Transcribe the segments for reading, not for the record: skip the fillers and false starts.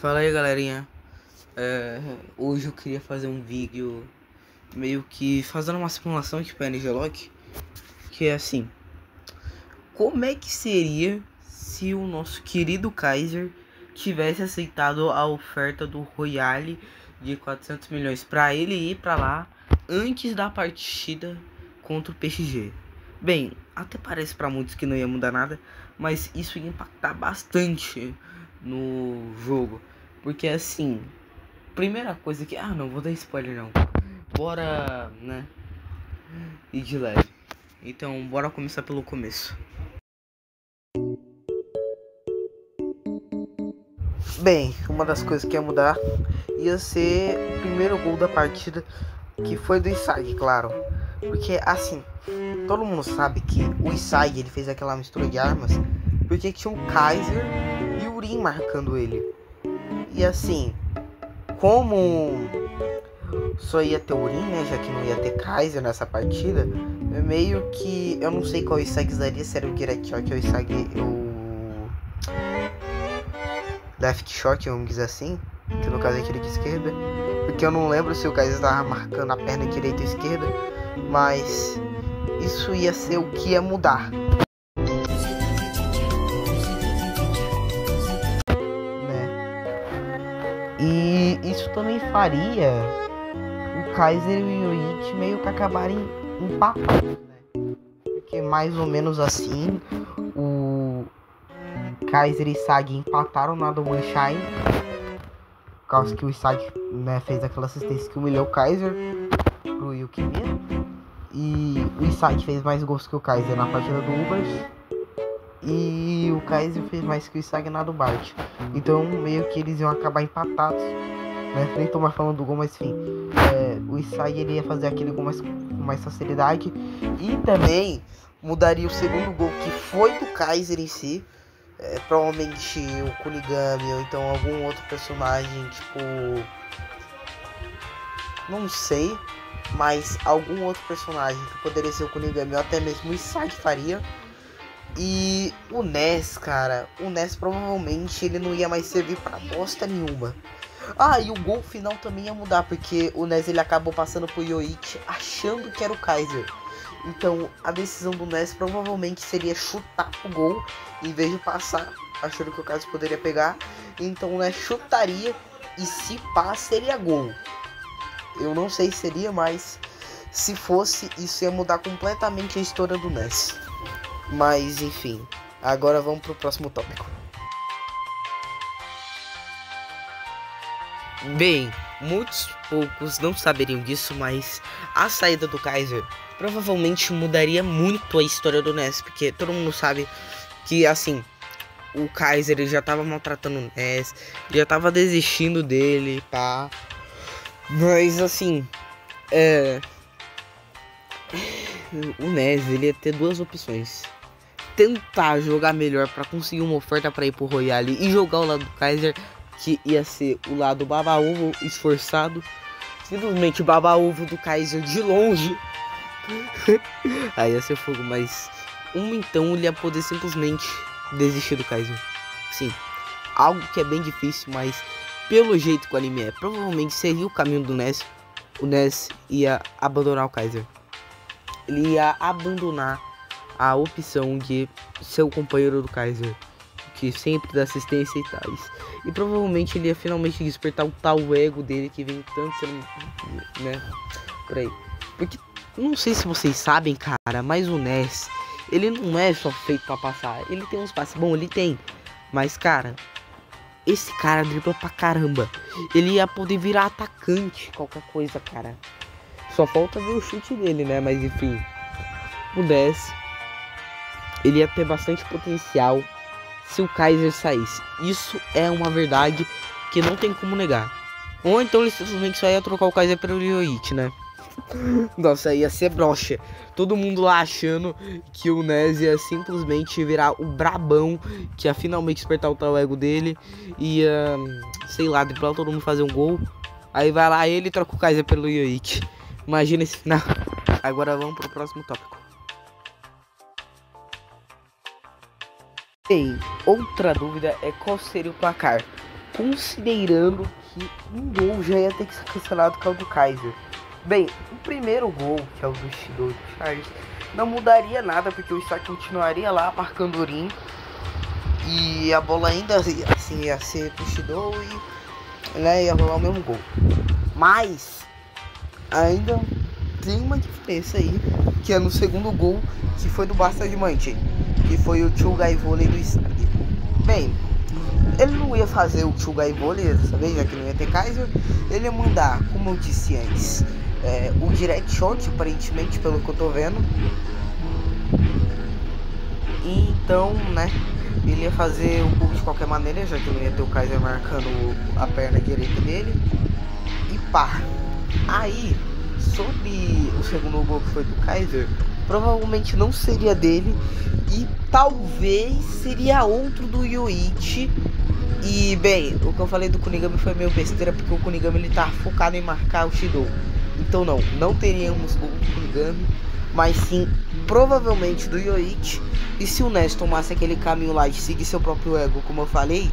Fala aí, galerinha. Hoje eu queria fazer um vídeo meio que fazendo uma simulação aqui para NGLock, que é assim: como é que seria se o nosso querido Kaiser tivesse aceitado a oferta do Royale de 400 milhões para ele ir para lá antes da partida contra o PSG? Bem, até parece para muitos que não ia mudar nada, mas isso ia impactar bastante no jogo, porque assim, primeira coisa que... não vou dar spoiler não, bora, né, ir de leve. Então bora começar pelo começo. Bem, uma das coisas que ia mudar ia ser o primeiro gol da partida, que foi do Isaac, claro. Porque assim, todo mundo sabe que o Isaac, ele fez aquela mistura de armas porque tinha o Kaiser e o Urim marcando ele. E assim, como só ia ter Urim, né, já que não ia ter Kaiser nessa partida, meio que eu não sei qual Isaac daria, se era o Direct Shot ou o Isaac, o Left Shot, vamos dizer assim, que no caso é aquele de esquerda, porque eu não lembro se o Kaiser estava marcando a perna direita ou esquerda, mas isso ia ser o que ia mudar, né? E isso também faria o Kaiser e o Yoichi meio que acabarem empatados, né? Porque mais ou menos assim, o Kaiser e Sag empataram na do One-Shine, por causa que o Sag, né, fez aquela assistência que humilhou o Kaiser pro Yukimia. E o Isaac fez mais gols que o Kaiser na partida do Ubers. E o Kaiser fez mais que o Isaac na do Bart. Então meio que eles iam acabar empatados, né? Nem tô mais falando do gol, mas enfim, o Isaac ele ia fazer aquele gol com mais facilidade. E também mudaria o segundo gol, que foi do Kaiser em si. Provavelmente o Kunigami ou então algum outro personagem, tipo, não sei, mas algum outro personagem que poderia ser o Kunigami ou até mesmo o Isaac faria. E o Ness, cara, o Ness provavelmente ele não ia mais servir pra bosta nenhuma. E o gol final também ia mudar, porque o Ness ele acabou passando pro Yoichi achando que era o Kaiser. Então a decisão do Ness provavelmente seria chutar o gol em vez de passar, achando que o Kaiser poderia pegar. Então o Ness chutaria e se pá seria gol. Eu não sei se seria, mas se fosse, isso ia mudar completamente a história do Ness. Mas enfim, agora vamos pro próximo tópico. Bem, muitos poucos não saberiam disso, mas a saída do Kaiser provavelmente mudaria muito a história do Ness, porque todo mundo sabe que assim, o Kaiser ele já tava maltratando o Ness, já tava desistindo dele, pá. Mas assim, o Ness ele ia ter duas opções: tentar jogar melhor para conseguir uma oferta para ir pro Royale e jogar o lado do Kaiser, que ia ser o lado baba-ovo esforçado, simplesmente baba-ovo do Kaiser de longe. Aí ia ser fogo, mas então ele ia poder simplesmente desistir do Kaiser. Sim, algo que é bem difícil, mas pelo jeito que o anime é, provavelmente seria o caminho do Ness. O Ness ia abandonar o Kaiser. Ele ia abandonar a opção de ser o companheiro do Kaiser, que sempre dá assistência e tais. E provavelmente ele ia finalmente despertar o tal ego dele que vem tanto sendo, né, por aí. Porque, não sei se vocês sabem, cara, mas o Ness, ele não é só feito pra passar. Ele tem uns passes, bom, ele tem. Mas, cara, esse cara dribla pra caramba. Ele ia poder virar atacante, qualquer coisa, cara. Só falta ver o chute dele, né, mas enfim. O Ness, ele ia ter bastante potencial se o Kaiser saísse. Isso é uma verdade que não tem como negar. Ou então ele simplesmente só ia trocar o Kaiser pelo Yoichi, né? Nossa, ia ser broxa. Todo mundo lá achando que o Ness ia simplesmente virar o brabão, que ia finalmente despertar o tal ego dele, ia, sei lá, driblar todo mundo, fazer um gol. Aí vai lá ele e troca o Kaiser pelo Yoichi. Imagina esse final. Agora vamos pro próximo tópico. Bem, outra dúvida é qual seria o placar, considerando que um gol já ia ter que ser cancelado, que é o do Kaiser. Bem, o primeiro gol, que é o do Shido do Charles, não mudaria nada, porque o Isaac continuaria lá marcando o Rin. E a bola ainda assim ia ser pro Shido e, né, ia rolar o mesmo gol. Mas ainda tem uma diferença aí, que é no segundo gol, que foi do Bastard Manche, que foi o Chugai Volley do Isaac. Bem, ele não ia fazer o Chugai Volley dessa vez, já que não ia ter Kaiser. Ele ia mandar, como eu disse antes, o direct shot, aparentemente, pelo que eu tô vendo. E então, né, ele ia fazer o gol de qualquer maneira, já que não ia ter o Kaiser marcando a perna direita dele. E pá. Aí, sobre o segundo gol que foi do Kaiser, provavelmente não seria dele e talvez seria outro do Yoichi. E bem, o que eu falei do Kunigami foi meio besteira, porque o Kunigami ele tá focado em marcar o Shido. Então não teríamos gol do Kunigami, mas sim provavelmente do Yoichi. E se o Ness tomasse aquele caminho lá de seguir seu próprio ego, como eu falei,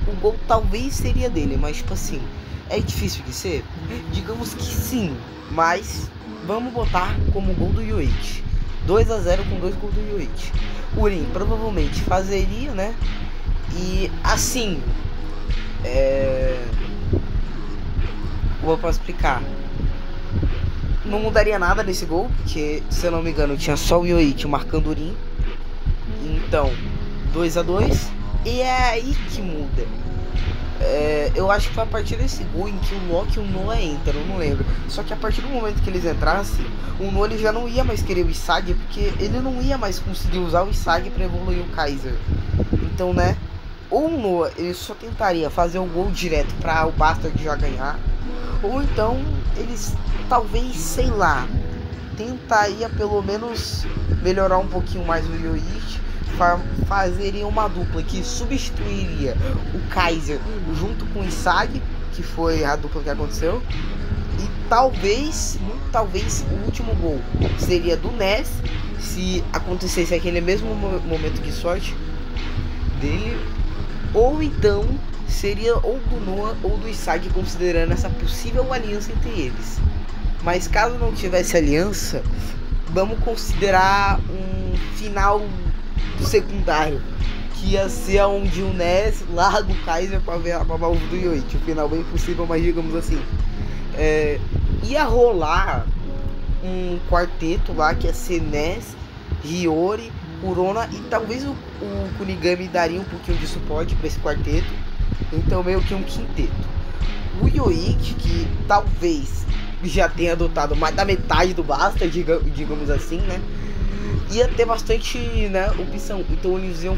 o gol talvez seria dele, mas tipo assim, é difícil de ser? Digamos que sim, mas vamos botar como gol do Yoichi. 2-0 com 2 gols do Yoichi. O Rin provavelmente fazeria, né? E assim, como eu posso explicar? Não mudaria nada nesse gol, porque se eu não me engano tinha só o Yoichi marcando o Rin. Então 2-2. E é aí que muda. Eu acho que foi a partir desse gol em que o Loki e o Noah entram, eu não lembro. Só que a partir do momento que eles entrassem, o Noah ele já não ia mais querer o Isagi, porque ele não ia mais conseguir usar o Isagi para evoluir o Kaiser. Então, né, ou o Noah ele só tentaria fazer o gol direto para o Bastard já ganhar, ou então eles talvez, sei lá, tentaria pelo menos melhorar um pouquinho mais o Yoichi, fazeria uma dupla que substituiria o Kaiser junto com o Isagi, que foi a dupla que aconteceu. E talvez, muito talvez, o último gol seria do Ness, se acontecesse aquele mesmo momento de sorte dele. Ou então seria ou do Noah ou do Isagi, considerando essa possível aliança entre eles. Mas caso não tivesse aliança, vamos considerar um final do secundário, que ia ser onde o Ness larga o Kaiser pra ver a babaúva do Yoichi. O final bem possível, mas digamos assim, ia rolar um quarteto lá que ia ser Ness, Hiyori, Kurona e talvez o Kunigami daria um pouquinho de suporte para esse quarteto. Então meio que um quinteto. O Yoichi, que talvez já tenha adotado mais da metade do Basta, digamos assim, né, ia ter bastante, né, opção. Então eles iam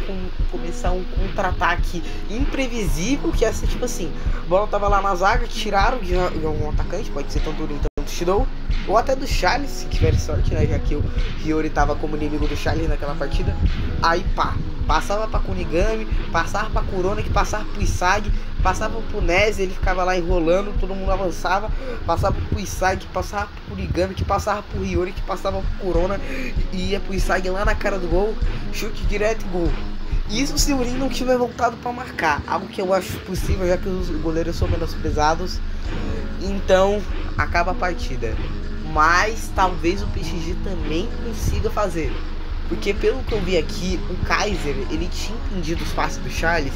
começar um contra-ataque imprevisível, que ia ser tipo assim, a bola tava lá na zaga, tiraram de um atacante, pode ser tanto do Rin, tanto do Shido, ou até do Charles, se tiver sorte, né, já que o Hiyori tava como inimigo do Charles naquela partida. Aí pá, passava pra Kunigami, passava pra Kurona, que passava pro Isagi, passava pro Ness, ele ficava lá enrolando, todo mundo avançava, passava pro Isagi, que passava pro Kunigami, que passava pro Hiyori, que passava pro Kurona, e ia pro Isagi lá na cara do gol, chute direto e gol. Isso se o Rin não tiver voltado pra marcar, algo que eu acho possível, já que os goleiros são menos pesados. Então acaba a partida. Mas talvez o PXG também consiga fazer, porque pelo que eu vi aqui, o Kaiser ele tinha impedido os passes do Charles,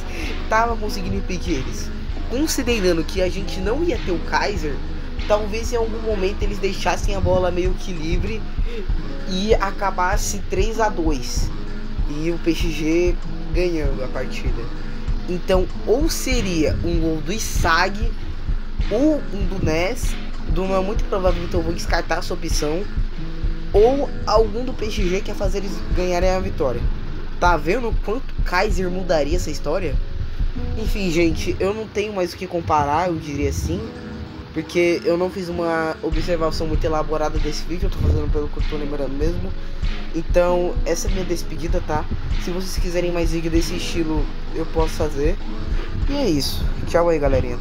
tava conseguindo impedir eles. Considerando que a gente não ia ter o Kaiser, talvez em algum momento eles deixassem a bola meio que livre e acabasse 3-2 e o PXG ganhando a partida. Então ou seria um gol do Isagi ou um do Ness. Do Noah é muito provável, então eu vou descartar essa opção, ou algum do PXG que ia fazer eles ganharem a vitória. Tá vendo quanto Kaiser mudaria essa história? Enfim, gente, eu não tenho mais o que comparar, eu diria assim, porque eu não fiz uma observação muito elaborada desse vídeo, eu tô fazendo pelo que eu tô lembrando mesmo. Então, essa é a minha despedida, tá? Se vocês quiserem mais vídeo desse estilo, eu posso fazer. E é isso. Tchau aí, galerinha.